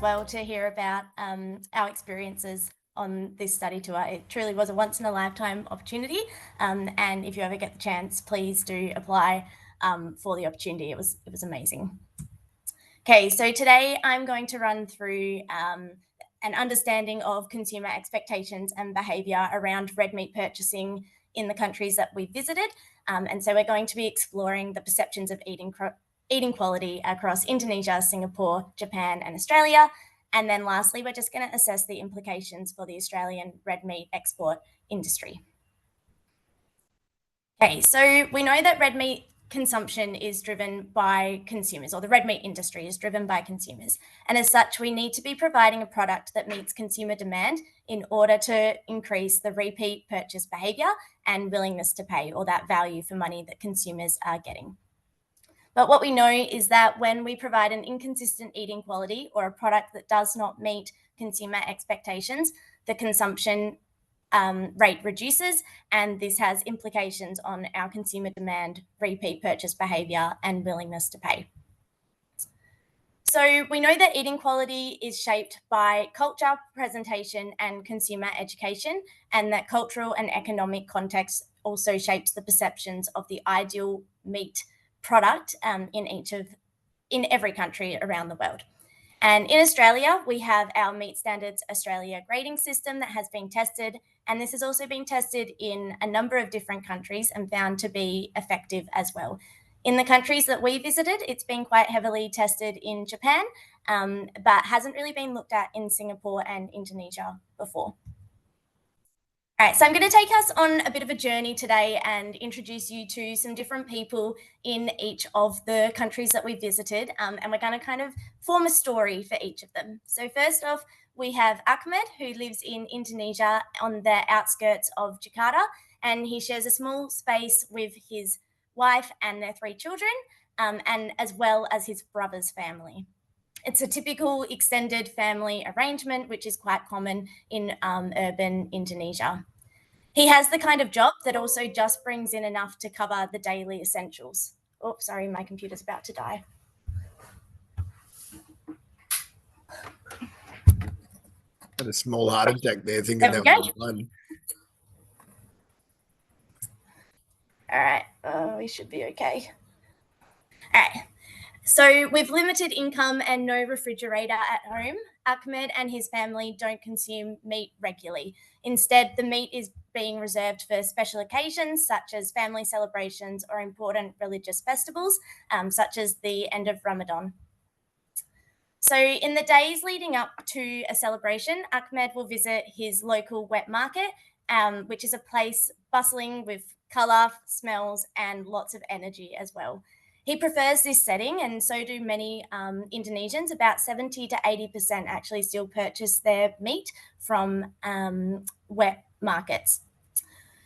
well to hear about our experiences on this study tour. It truly was a once in a lifetime opportunity. And if you ever get the chance, please do apply for the opportunity. It was amazing. Okay, so today I'm going to run through an understanding of consumer expectations and behaviour around red meat purchasing in the countries that we visited. And so we're going to be exploring the perceptions of eating quality across Indonesia, Singapore, Japan, and Australia. And then lastly, we're just going to assess the implications for the Australian red meat export industry. Okay, so we know that red meat consumption is driven by consumers, or the red meat industry is driven by consumers. And as such, we need to be providing a product that meets consumer demand in order to increase the repeat purchase behaviour and willingness to pay, or that value for money that consumers are getting. But what we know is that when we provide an inconsistent eating quality or a product that does not meet consumer expectations, the consumption rate reduces, and this has implications on our consumer demand, repeat purchase behaviour, and willingness to pay. So we know that eating quality is shaped by culture, presentation, and consumer education, and that cultural and economic context also shapes the perceptions of the ideal meat product in every country around the world. And in Australia, we have our Meat Standards Australia grading system that has been tested, and this has also been tested in a number of different countries and found to be effective as well. In the countries that we visited, it's been quite heavily tested in Japan, but hasn't really been looked at in Singapore and Indonesia before. All right, so I'm going to take us on a bit of a journey today and introduce you to some different people in each of the countries that we visited, and we're going to kind of form a story for each of them. So first off, we have Ahmed, who lives in Indonesia on the outskirts of Jakarta, and he shares a small space with his wife and their 3 children, and as well as his brother's family. It's a typical extended family arrangement, which is quite common in urban Indonesia. He has the kind of job that also just brings in enough to cover the daily essentials. Oh, sorry, my computer's about to die. Had a small heart attack there, thinking that was fun. All right, we should be okay. All right. So with limited income and no refrigerator at home, Ahmed and his family don't consume meat regularly. Instead, the meat is being reserved for special occasions such as family celebrations or important religious festivals, such as the end of Ramadan. So in the days leading up to a celebration, Ahmed will visit his local wet market, which is a place bustling with colour, smells, and lots of energy as well. He prefers this setting, and so do many Indonesians. About 70 to 80% actually still purchase their meat from wet markets.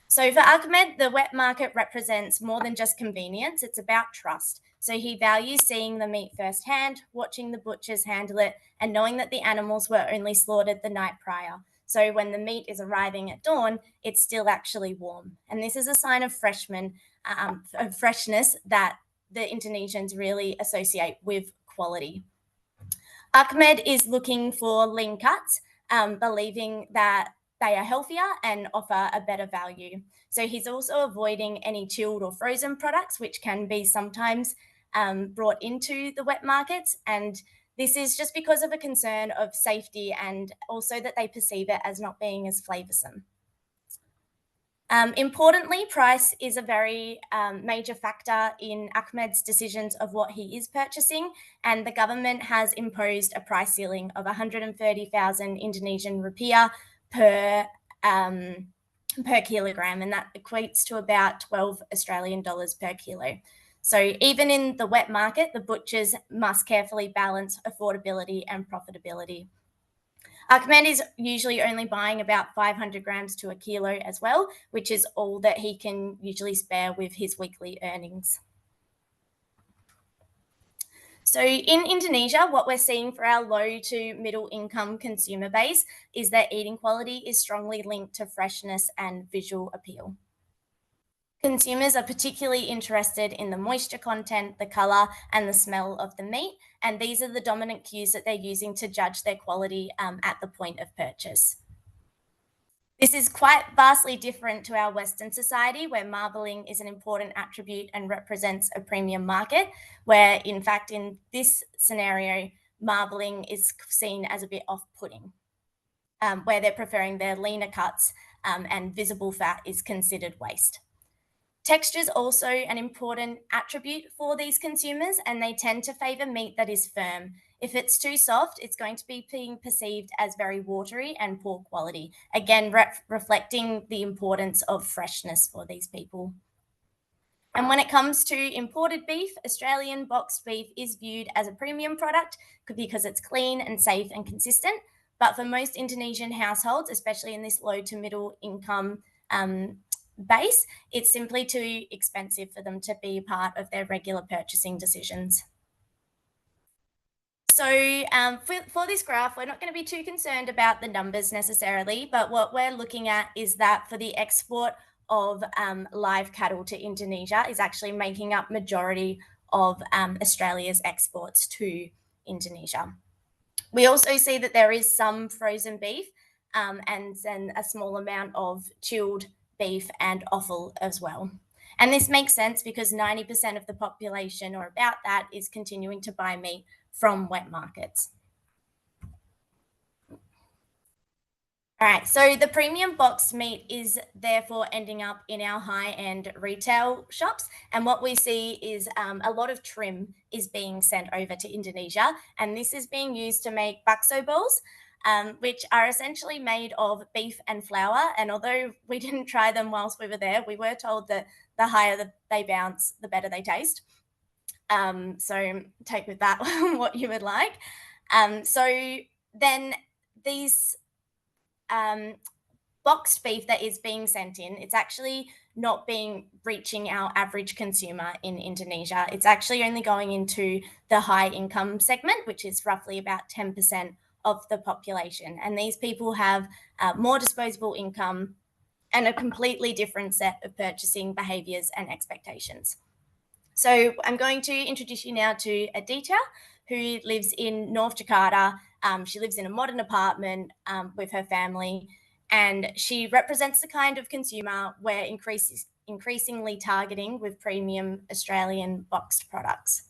So for Ahmed, the wet market represents more than just convenience, it's about trust. So he values seeing the meat firsthand, watching the butchers handle it, and knowing that the animals were only slaughtered the night prior. So when the meat is arriving at dawn, it's still actually warm. And this is a sign of freshness that the Indonesians really associate with quality. Ahmed is looking for lean cuts, believing that they are healthier and offer a better value. So he's also avoiding any chilled or frozen products, which can be sometimes brought into the wet markets. And this is just because of a concern of safety and also that they perceive it as not being as flavoursome. Importantly, price is a very major factor in Ahmed's decisions of what he is purchasing, and the government has imposed a price ceiling of 130,000 Indonesian rupiah per kilogram, and that equates to about 12 Australian dollars per kilo. So even in the wet market, the butchers must carefully balance affordability and profitability. Ahmed is usually only buying about 500 grams to a kilo as well, which is all that he can usually spare with his weekly earnings. So in Indonesia, what we're seeing for our low to middle income consumer base is that eating quality is strongly linked to freshness and visual appeal. Consumers are particularly interested in the moisture content, the color, and the smell of the meat, and these are the dominant cues that they're using to judge their quality at the point of purchase. This is quite vastly different to our Western society, where marbling is an important attribute and represents a premium market, where, in fact, in this scenario, marbling is seen as a bit off-putting, where they're preferring their leaner cuts and visible fat is considered waste. Texture is also an important attribute for these consumers, and they tend to favor meat that is firm. If it's too soft, it's going to be being perceived as very watery and poor quality, again, reflecting the importance of freshness for these people. And when it comes to imported beef, Australian boxed beef is viewed as a premium product because it's clean and safe and consistent. But for most Indonesian households, especially in this low to middle income base, it's simply too expensive for them to be part of their regular purchasing decisions. So for this graph, we're not going to be too concerned about the numbers necessarily, but what we're looking at is that for the export of live cattle to Indonesia is actually making up majority of Australia's exports to Indonesia. We also see that there is some frozen beef and then a small amount of chilled beef and offal as well. And this makes sense because 90% of the population, or about that, is continuing to buy meat from wet markets. All right, so the premium boxed meat is therefore ending up in our high-end retail shops. And what we see is a lot of trim is being sent over to Indonesia. And this is being used to make bakso balls, which are essentially made of beef and flour. And although we didn't try them whilst we were there, we were told that the higher they bounce, the better they taste. So take with that what you would like. So then these boxed beef that is being sent in, it's actually not reaching our average consumer in Indonesia. It's actually only going into the high income segment, which is roughly about 10% of the population. And these people have more disposable income and a completely different set of purchasing behaviors and expectations. So I'm going to introduce you now to Aditya, who lives in North Jakarta. She lives in a modern apartment with her family, and she represents the kind of consumer we're increasingly targeting with premium Australian boxed products.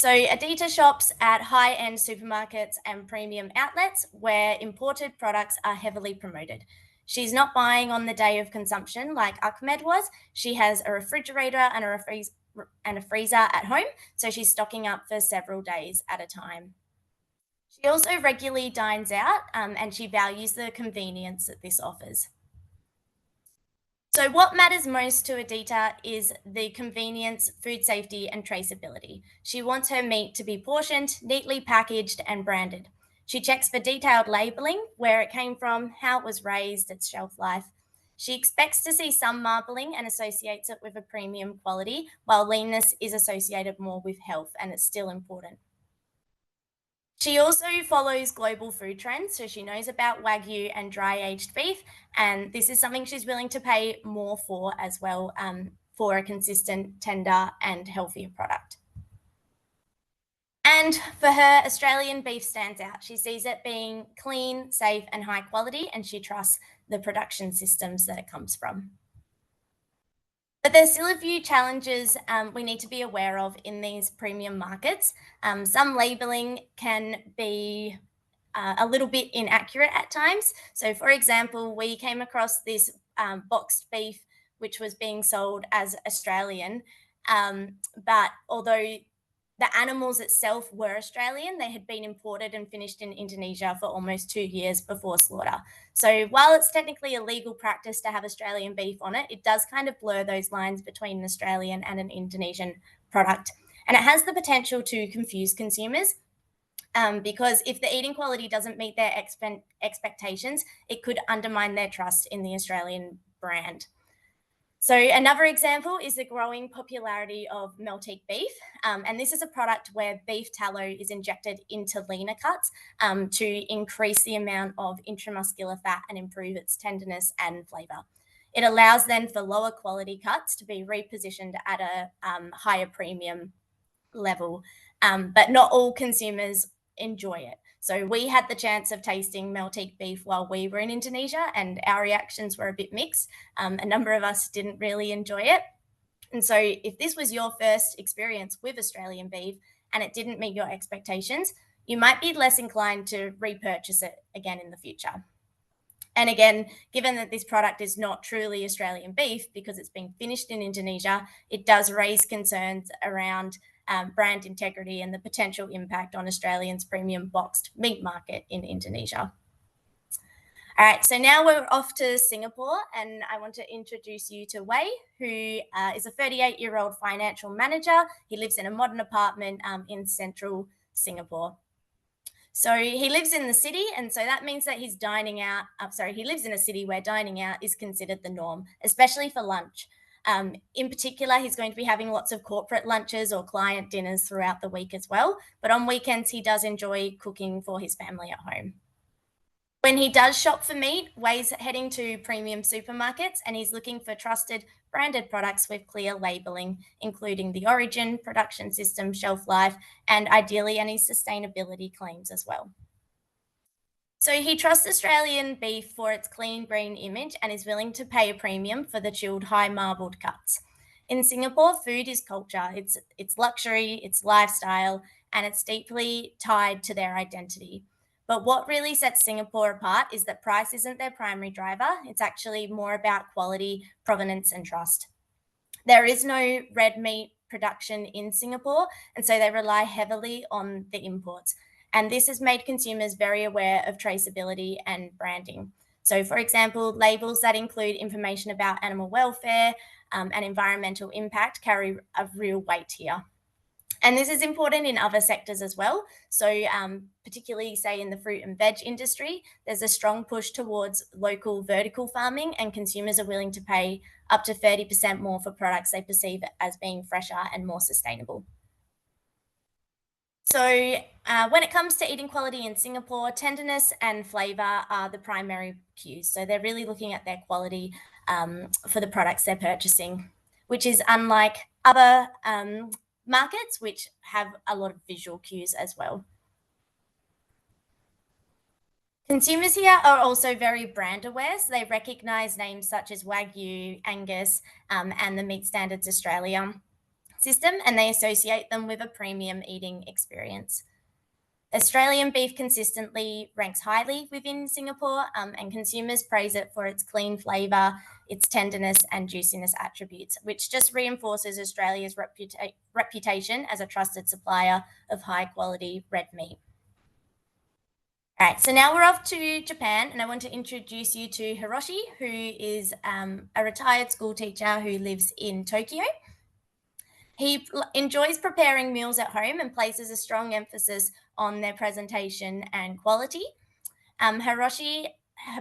So Aditya shops at high-end supermarkets and premium outlets where imported products are heavily promoted. She's not buying on the day of consumption like Ahmed was. She has a refrigerator and a freezer at home, so she's stocking up for several days at a time. She also regularly dines out, and she values the convenience that this offers. So what matters most to Aditya is the convenience, food safety, and traceability. She wants her meat to be portioned, neatly packaged, and branded. She checks for detailed labeling, where it came from, how it was raised, its shelf life. She expects to see some marbling and associates it with a premium quality, while leanness is associated more with health, and it's still important. She also follows global food trends, so she knows about Wagyu and dry-aged beef, and this is something she's willing to pay more for as well, for a consistent, tender, and healthier product. And for her, Australian beef stands out. She sees it being clean, safe, and high quality, and she trusts the production systems that it comes from. But there's still a few challenges we need to be aware of in these premium markets. Some labeling can be a little bit inaccurate at times. So for example, we came across this boxed beef, which was being sold as Australian, but although the animals itself were Australian, they had been imported and finished in Indonesia for almost 2 years before slaughter. So while it's technically a legal practice to have Australian beef on it, it does kind of blur those lines between an Australian and an Indonesian product. And it has the potential to confuse consumers because if the eating quality doesn't meet their expectations, it could undermine their trust in the Australian brand. So another example is the growing popularity of Melteek beef. And this is a product where beef tallow is injected into leaner cuts to increase the amount of intramuscular fat and improve its tenderness and flavor. It allows then for lower quality cuts to be repositioned at a higher premium level, but not all consumers enjoy it. So we had the chance of tasting Melteek beef while we were in Indonesia, and our reactions were a bit mixed. A number of us didn't really enjoy it. And so if this was your first experience with Australian beef and it didn't meet your expectations, you might be less inclined to repurchase it again in the future. And again, given that this product is not truly Australian beef because it's been finished in Indonesia, it does raise concerns around brand integrity and the potential impact on Australians' premium boxed meat market in Indonesia. All right, so now we're off to Singapore, and I want to introduce you to Wei, who is a 38-year-old financial manager. He lives in a modern apartment in central Singapore. So he lives in the city, and so that means that he's dining out. He lives in a city where dining out is considered the norm, especially for lunch. In particular, he's going to be having lots of corporate lunches or client dinners throughout the week as well. But on weekends, he does enjoy cooking for his family at home. When he does shop for meat, Wei's heading to premium supermarkets, and he's looking for trusted branded products with clear labeling, including the origin, production system, shelf life, and ideally any sustainability claims as well. So he trusts Australian beef for its clean green image and is willing to pay a premium for the chilled high marbled cuts. In Singapore, food is culture. It's luxury, it's lifestyle, and it's deeply tied to their identity. But what really sets Singapore apart is that price isn't their primary driver. It's actually more about quality, provenance, and trust. There is no red meat production in Singapore, and so they rely heavily on the imports. And this has made consumers very aware of traceability and branding. So, for example, labels that include information about animal welfare and environmental impact carry a real weight here. And this is important in other sectors as well. So particularly, say, in the fruit and veg industry, there's a strong push towards local vertical farming, and consumers are willing to pay up to 30% more for products they perceive as being fresher and more sustainable. So when it comes to eating quality in Singapore, tenderness and flavour are the primary cues. So they're really looking at their quality for the products they're purchasing, which is unlike other markets, which have a lot of visual cues as well. Consumers here are also very brand aware, so they recognise names such as Wagyu, Angus, and the Meat Standards Australia system, and they associate them with a premium eating experience. Australian beef consistently ranks highly within Singapore, and consumers praise it for its clean flavour, its tenderness and juiciness attributes, which just reinforces Australia's reputation as a trusted supplier of high quality red meat. All right, so now we're off to Japan, and I want to introduce you to Hiroshi, who is a retired school teacher who lives in Tokyo. He enjoys preparing meals at home and places a strong emphasis on their presentation and quality. Hiroshi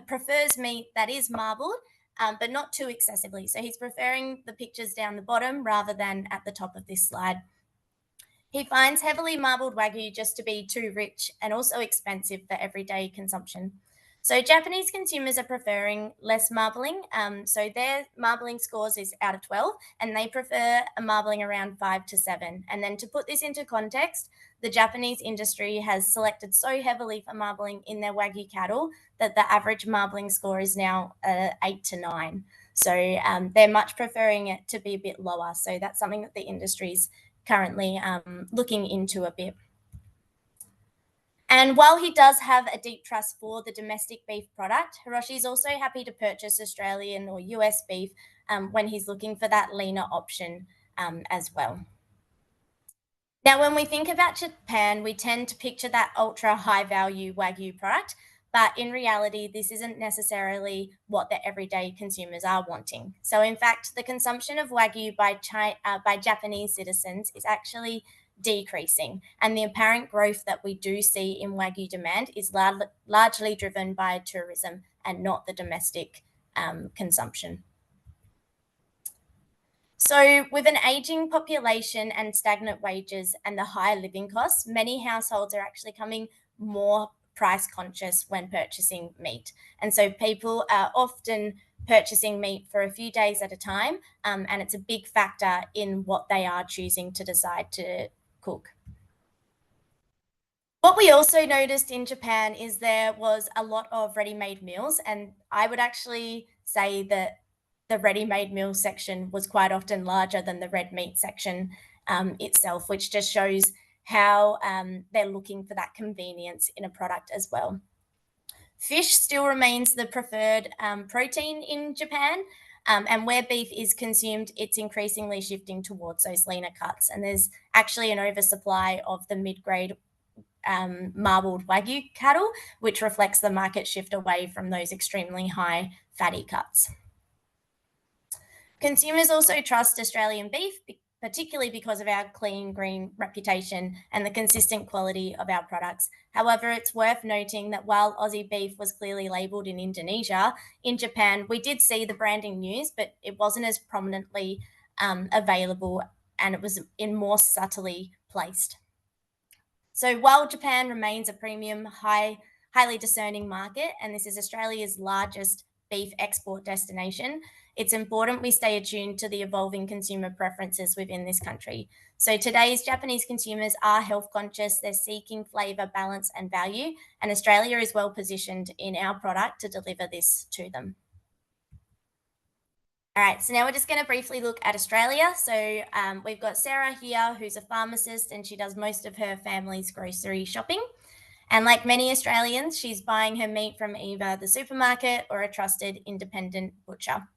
prefers meat that is marbled, but not too excessively. So he's preferring the pictures down the bottom rather than at the top of this slide. He finds heavily marbled Wagyu just to be too rich and also expensive for everyday consumption. So Japanese consumers are preferring less marbling. So their marbling scores is out of 12, and they prefer a marbling around 5 to 7. And then to put this into context, the Japanese industry has selected so heavily for marbling in their Wagyu cattle that the average marbling score is now 8 to 9. So they're much preferring it to be a bit lower. So that's something that the industry's currently looking into a bit. And while he does have a deep trust for the domestic beef product, Hiroshi is also happy to purchase Australian or US beef when he's looking for that leaner option as well. Now, when we think about Japan, we tend to picture that ultra high value Wagyu product, but in reality, this isn't necessarily what the everyday consumers are wanting. So in fact, the consumption of Wagyu by Japanese citizens is actually decreasing, and the apparent growth that we do see in Wagyu demand is largely driven by tourism and not the domestic consumption. So with an aging population and stagnant wages and the high living costs, many households are actually becoming more price conscious when purchasing meat. And so people are often purchasing meat for a few days at a time, and it's a big factor in what they are choosing to decide to cook. What we also noticed in Japan is there was a lot of ready-made meals, and I would actually say that the ready-made meal section was quite often larger than the red meat section itself, which just shows how they're looking for that convenience in a product as well. Fish still remains the preferred protein in Japan, and where beef is consumed, it's increasingly shifting towards those leaner cuts, and there's actually an oversupply of the mid-grade marbled Wagyu cattle, which reflects the market shift away from those extremely high fatty cuts. Consumers also trust Australian beef, particularly because of our clean, green reputation and the consistent quality of our products. However, it's worth noting that while Aussie beef was clearly labelled in Indonesia, in Japan, we did see the branding news, but it wasn't as prominently available, and it was in more subtly placed. So while Japan remains a premium, highly discerning market, and this is Australia's largest beef export destination, it's important we stay attuned to the evolving consumer preferences within this country. So today's Japanese consumers are health conscious, they're seeking flavour, balance and value, and Australia is well positioned in our product to deliver this to them. All right, so now we're just going to briefly look at Australia. So we've got Sarah here, who's a pharmacist, and she does most of her family's grocery shopping. And like many Australians, she's buying her meat from either the supermarket or a trusted independent butcher.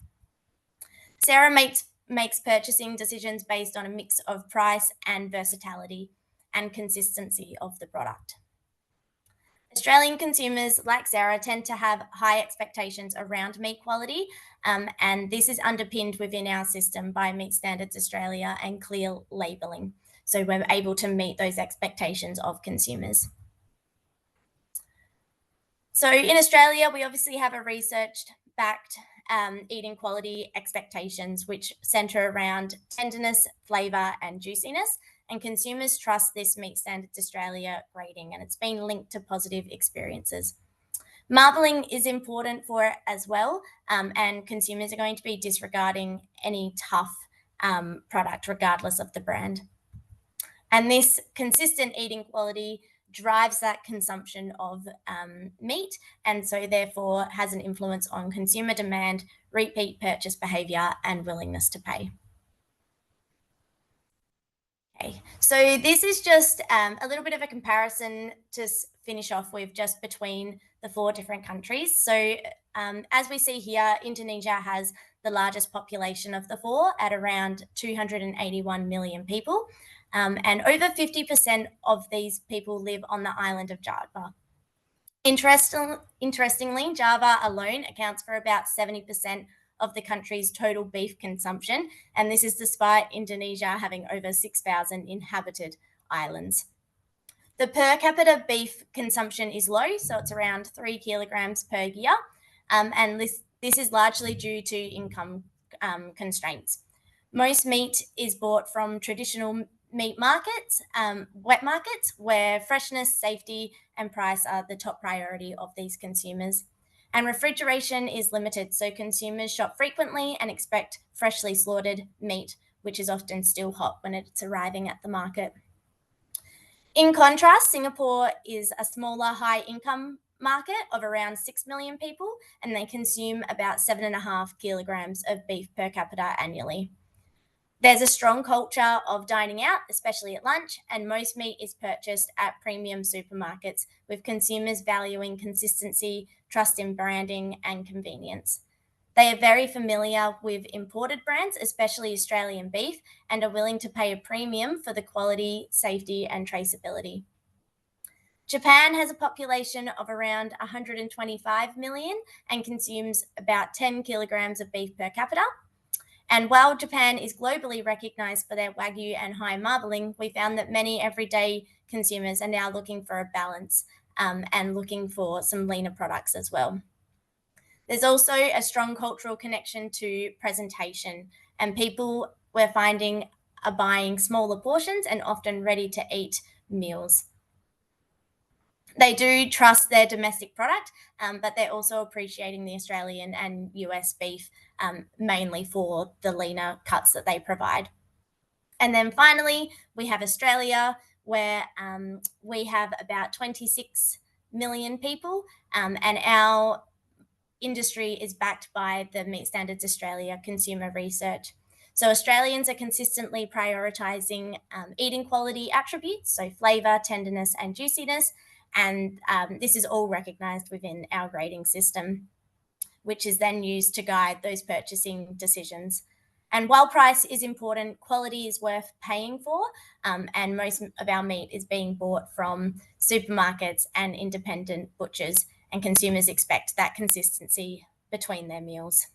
Sarah makes purchasing decisions based on a mix of price and versatility and consistency of the product. Australian consumers, like Sarah, tend to have high expectations around meat quality, and this is underpinned within our system by Meat Standards Australia and clear labelling. So we're able to meet those expectations of consumers. So in Australia, we obviously have a research-backed eating quality expectations, which centre around tenderness, flavour and juiciness. And consumers trust this Meat Standards Australia grading, and it's been linked to positive experiences. Marbling is important for it as well, and consumers are going to be disregarding any tough product regardless of the brand. And this consistent eating quality drives that consumption of meat, and so therefore has an influence on consumer demand, repeat purchase behaviour and willingness to pay. Okay, so this is just a little bit of a comparison to finish off with just between the 4 different countries. So as we see here, Indonesia has the largest population of the 4 at around 281 million people. And over 50% of these people live on the island of Java. Interestingly, Java alone accounts for about 70% of the country's total beef consumption, and this is despite Indonesia having over 6,000 inhabited islands. The per capita beef consumption is low, so it's around 3 kilograms per year, and this is largely due to income constraints. Most meat is bought from traditional meat markets, wet markets, where freshness, safety and price are the top priority of these consumers. And refrigeration is limited, so consumers shop frequently and expect freshly slaughtered meat, which is often still hot when it's arriving at the market. In contrast, Singapore is a smaller, high-income market of around 6 million people, and they consume about 7.5 kilograms of beef per capita annually. There's a strong culture of dining out, especially at lunch, and most meat is purchased at premium supermarkets, with consumers valuing consistency, trust in branding, and convenience. They are very familiar with imported brands, especially Australian beef, and are willing to pay a premium for the quality, safety, and traceability. Japan has a population of around 125 million and consumes about 10 kilograms of beef per capita. And while Japan is globally recognised for their Wagyu and high marbling, we found that many everyday consumers are now looking for a balance and looking for some leaner products as well. There's also a strong cultural connection to presentation, and people we're finding are buying smaller portions and often ready to eat meals. They do trust their domestic product, but they're also appreciating the Australian and US beef, mainly for the leaner cuts that they provide. And then finally, we have Australia, where we have about 26 million people, and our industry is backed by the Meat Standards Australia consumer research. So Australians are consistently prioritising eating quality attributes, so flavour, tenderness, and juiciness, and this is all recognised within our grading system, which is then used to guide those purchasing decisions. And while price is important, quality is worth paying for, and most of our meat is being bought from supermarkets and independent butchers, and consumers expect that consistency between their meals.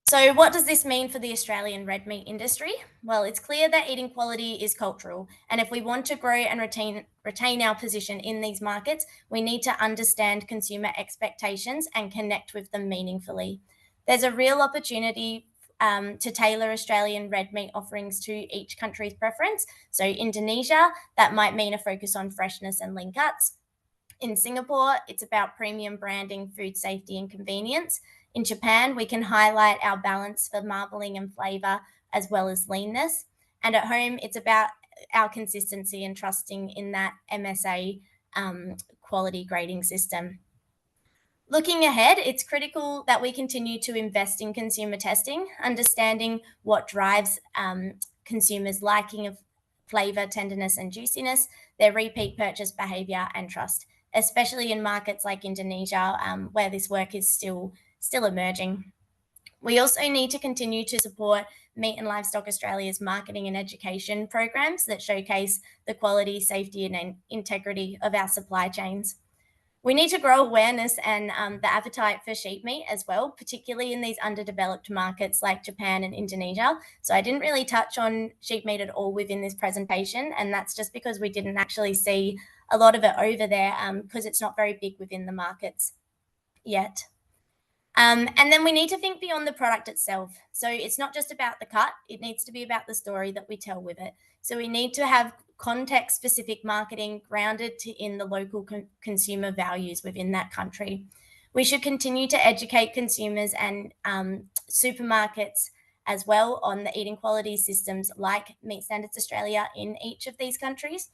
So, what does this mean for the Australian red meat industry? Well, it's clear that eating quality is cultural, and if we want to grow and retain our position in these markets, we need to understand consumer expectations and connect with them meaningfully. There's a real opportunity to tailor Australian red meat offerings to each country's preference. So, Indonesia, that might mean a focus on freshness and lean cuts. In Singapore, it's about premium branding, food safety, and convenience. In Japan, we can highlight our balance for marbling and flavour as well as leanness. And at home, it's about our consistency and trusting in that MSA quality grading system. Looking ahead, it's critical that we continue to invest in consumer testing, understanding what drives consumers' liking of flavour, tenderness, and juiciness, their repeat purchase behaviour, and trust, especially in markets like Indonesia, where this work is still emerging. We also need to continue to support Meat and Livestock Australia's marketing and education programs that showcase the quality, safety, and integrity of our supply chains. We need to grow awareness and the appetite for sheep meat as well, particularly in these underdeveloped markets like Japan and Indonesia. So I didn't really touch on sheep meat at all within this presentation, and that's just because we didn't actually see a lot of it over there because it's not very big within the markets yet. And then we need to think beyond the product itself. So it's not just about the cut, it needs to be about the story that we tell with it. So we need to have context-specific marketing grounded in the local consumer values within that country. We should continue to educate consumers and supermarkets as well on the eating quality systems like Meat Standards Australia in each of these countries.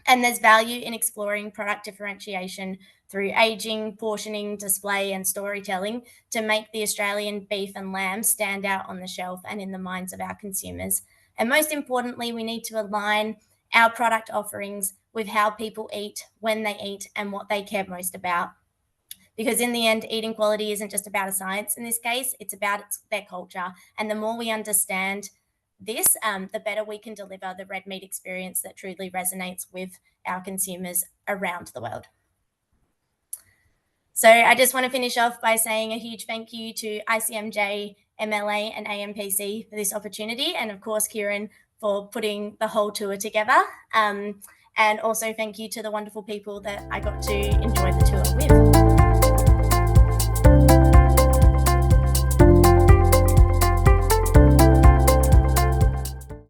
And there's value in exploring product differentiation through aging, portioning, display, and storytelling to make the Australian beef and lamb stand out on the shelf and in the minds of our consumers. And most importantly, we need to align our product offerings with how people eat, when they eat, and what they care most about. Because in the end, eating quality isn't just about a science in this case, it's about their culture. And the more we understand this, the better we can deliver the red meat experience that truly resonates with our consumers around the world. So I just want to finish off by saying a huge thank you to ICMJ, MLA, and AMPC for this opportunity, and of course, Kieran for putting the whole tour together. And also thank you to the wonderful people that I got to enjoy the tour with.